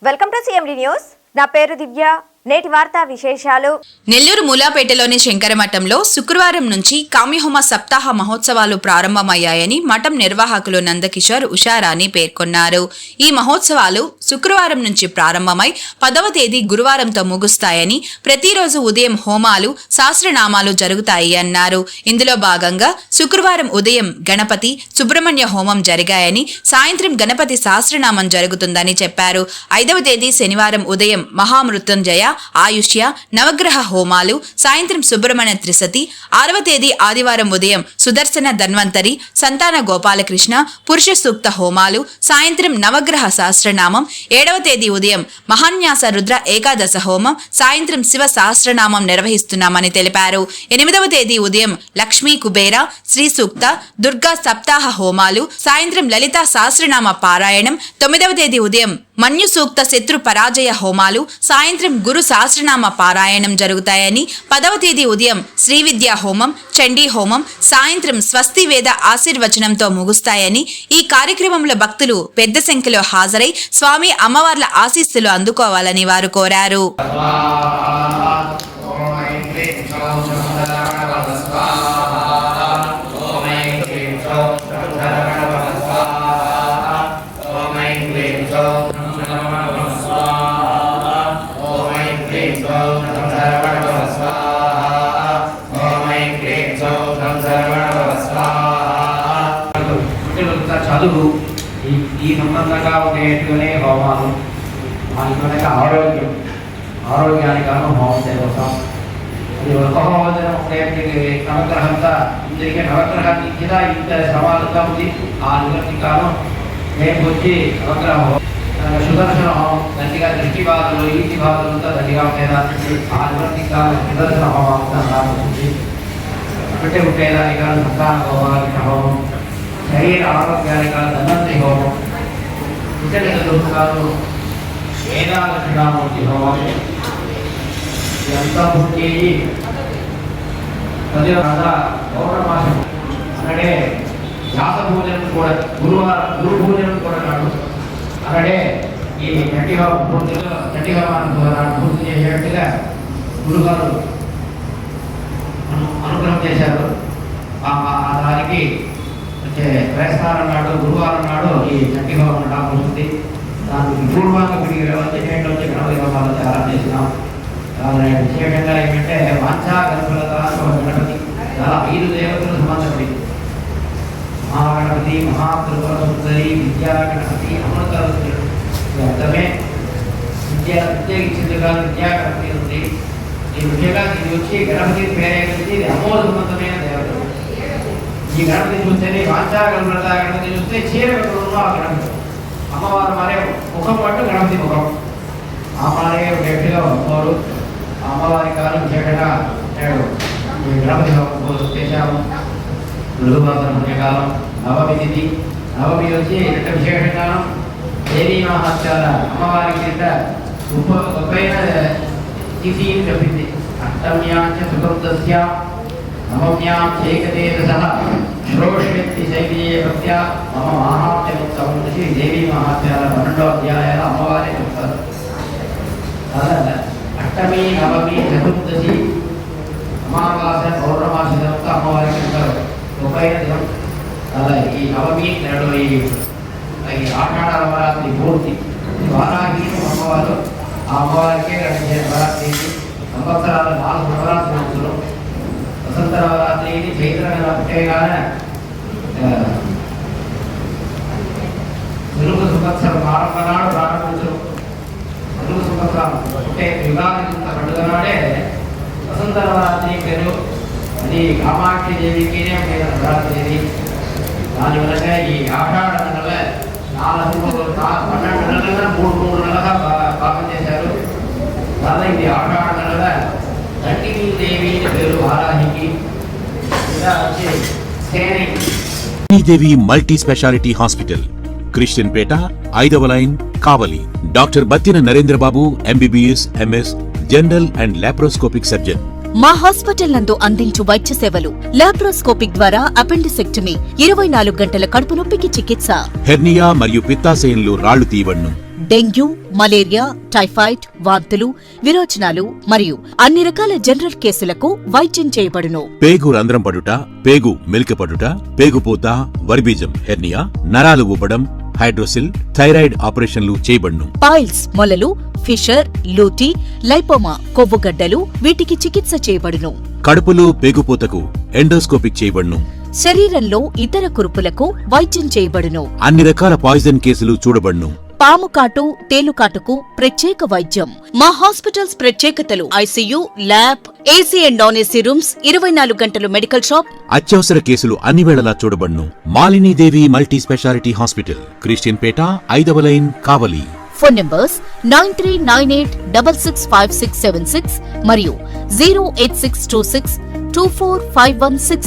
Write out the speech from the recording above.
Welcome to CMD news. నా పేరు దివ్య. నేటి వార్తా విశేషాలు. నెల్లూరు మూలాపేటలోని శంకరమఠంలో శుక్రవారం నుంచి కామ్యహోమ సప్తాహ మహోత్సవాలు ప్రారంభమయ్యాయని మఠం నిర్వాహకులు నందకిషోర్, ఉషారాణి పేర్కొన్నారు. ఈ మహోత్సవాలు శుక్రవారం నుంచి ప్రారంభమై 10వ తేదీ గురువారంతో ముగుస్తాయని, ప్రతిరోజు ఉదయం హోమాలు, సహస్రనామాలు జరుగుతాయి అన్నారు. ఇందులో భాగంగా శుక్రవారం ఉదయం గణపతి, సుబ్రహ్మణ్య హోమం జరిగాయని, సాయంత్రం గణపతి సహస్రనామం జరుగుతుందని చెప్పారు. 5వ తేదీ శనివారం ఉదయం మహామృత్యుంజయ, ఆయుష్య, నవగ్రహ హోమాలు, సాయంత్రం సుబ్రహ్మణ్య త్రిశతి, 6వ తేదీ ఆదివారం ఉదయం సుదర్శన ధన్వంతరి, సంతాన గోపాలకృష్ణ, పురుష సూక్త హోమాలు, సాయంత్రం నవగ్రహ సహస్రనామం, 7వ తేదీ ఉదయం మహాన్యాస రుద్ర ఏకాదశ హోమం, సాయంత్రం శివ సహస్రనామం నిర్వహిస్తున్నామని తెలిపారు. 8వ తేదీ ఉదయం లక్ష్మీ కుబేర, శ్రీ సూక్త, దుర్గా సప్తాహ హోమాలు, సాయంత్రం లలిత సహస్రనామ పారాయణం, 9వ తేదీ ఉదయం మన్యు సూక్త శత్రు పరాజయ హోమాలు, సాయంత్రం గురు సహస్రనామ పారాయణం జరుగుతాయని, 10వ తేదీ ఉదయం శ్రీ విద్యా హోమం, చండీ హోమం, సాయంత్రం స్వస్తి వేద ఆశీర్వచనంతో ముగుస్తాయని, ఈ కార్యక్రమంలో భక్తులు పెద్ద సంఖ్యలో హాజరై స్వామి అమ్మవార్ల ఆశీస్సులు అందుకోవాలని వారు కోరారు. చదువు ఈ సంబంధంగా ఉండేట్టుగానే హోమాలు, మనకి ఆరోగ్యానికి హోమం చేయవసం. అది ఒక హోమం ఉండేటికి నవగ్రహంతా ఇందుకే నవగ్రహాన్ని ఇచ్చినా ఇంత సమానంగా ఉంది. ఆ నివర్తికాలం రేపు వచ్చి నవగ్రహ సుదర్శన హోమం దండిగా దృష్టి బాధలు, ఈటి బాధలు అంతా దండిగా ఉండేదా. ఆ నివర్తికాలం సుదర్శన హోమం అంతా రాబోతుంది. ఒకటే ఉండేదానికి సంతాన గోపాలకృష్ణ హోమం, శరీర ఆరోగ్యానికి ధన్వంతరి హోమం, పుట్టకాలు వేదాలక్ష్మూర్తి హోమం, ఇదంతా పూర్తి 10వ పౌర్ణమాసం అక్కడే వ్యాస పూజనం కూడా గురు పూజనం కూడా నాడు అక్కడే ఈ చట్టిహోమాన్ని పూర్తి చేసేట్టుగా గురుగారు అనుగ్రహం చేశారు. దానికి వేస్తారం నాడు, గురువారం నాడు ఈ చట్టిహోమం రాబోతుంది. దానికి పూర్వంగా వచ్చి గణపతి హోమాలు తయారు చేసినాం. విశేషంగా ఏమంటే వాంఛా గణపతి చాలా 5 దేవతలు సంబంధపడి మహాగణపతి, మహాత్రిపుర సుందరి, విద్యా గణపతి, అమృతవతి. అర్థమే విద్యకి ఇచ్చిందిగా విద్యా గణపతి ఉంది. ఈ ముఖ్యంగా ఇది వచ్చి గణపతి పేరే కలిసి ఇది అమోఘ సంబంధమైన దేవతలు. ఈ గణపతి చూస్తేనే వాంఛా గణపతి చూస్తే చీర కట్టుకున్న ఆ గణపతి అమ్మవారు మారే ముఖం పట్టు గణపతి ముఖం ఆ మారే గట్టిగా అమ్మవారు. అమ్మవారి కాలం విశేషంగా నేడు ఈ గణపతి చేశాము. మృదుపాత్ర పుణ్యకాలం, నవమి తిథి. నవమి వచ్చి ఎంత విశేషంగా దేవీ మహాత్యాల అమ్మవారికి ఇంత గొప్పైన తిథి చెప్పింది. అష్టమ్యాచ సుకృతస్య నవమ్యాం ఏకదేశః శ్రోష్యతి శైలీయ భక్త్యా మమ మహాత్మ్యోత్సవం నుంచి దేవీ మహాత్యాల 12వ అధ్యాయాల అమ్మవారే చెప్తారు. అష్టమి, నవమి, చతుర్దశి, అమావాస్య, పౌర్ణమాసి దినంతో అమ్మవారికి ఉంటారు గొప్పైన దినం. అలా ఈ నవమి నేడు ఈ ఆషాఢ నవరాత్రి పూర్తి వారాహి అమ్మవారు. ఆ అమ్మవారికే నవరాత్రి సంవత్సరాలు 4 నవరాత్రి రోజులు. వసంత నవరాత్రిని చైత్ర పుట్టేగానే తెలుగు సంవత్సరం ఆరంభ నాడు ప్రారంభించరు. తెలుగు సంవత్సరం పుట్టే యుగాది పండుగ నాడే వసంత నవరాత్రి పేరు. అది కామాక్షి దేవికి నవరాత్రి. దానివల్ల ఈ ఆషాఢ నెల 12 నెలలుగా 3 నెలలుగా భాగం చేశారు. దాదాపు ఇది ఆషాఢ నెల దండికి దేవి పేరు వారాహికి. ఇలా వచ్చి దేవి multi speciality hospital, Christian Peta, 5వ line, Kavali. Doctor Battina Narendra Babu, MBBS, MS, general and laparoscopic surgeon. మా హాస్పిటల్ నందు అందించు వైద్య సేవలు: లాప్రోస్కోపిక్ ద్వారా అపెండిసెక్టమీ, 24 గంటల కడుపు నొప్పికి చికిత్స, హెర్నియా మరియు పిత్తాశయంలో రాళ్లు తీయబడును. డెంగ్యూ, మలేరియా, టైఫాయిడ్, వాంతులు, విరోచనాలు మరియు అన్ని రకాల జనరల్ కేసులకు వైద్యం చేయబడును. పేగు రంధ్రం పడుట, పేగు మెలికపడుట, పేగుపూత, వర్బీజం, హెర్నియా, నరాలు ఉబ్బడం, హైడ్రోసిల్, థైరాయిడ్ ఆపరేషన్లు చేయబడును. పైల్స్, మొలలు, ఫిషర్, లూటీ, లైపోమా, కొవ్వుగడ్డలు వీటికి చికిత్స చేయబడును. కడుపులో పేగుపూతకు ఎండోస్కోపిక్ చేయబడును. శరీరంలో ఇతర కురుపులకు వైద్యం చేయబడును. అన్ని రకాల పాయిజన్ కేసులు చూడబడును. పాము కాటు, తేలుకాటుకు ప్రత్యేక వైద్యం. మా హాస్పిటల్స్ ప్రత్యేకతలు: ICU, lab, AC and non AC rooms, 24 గంటలు మెడికల్ షాప్. అత్యవసర కేసులు అన్ని వేళలా చూడబడును. Malinidevi multi speciality hospital, Christian Peta, 5వ లైన్, కావలి. ఫోన్ నంబర్స్ 9398665676 మరియు 08626245166.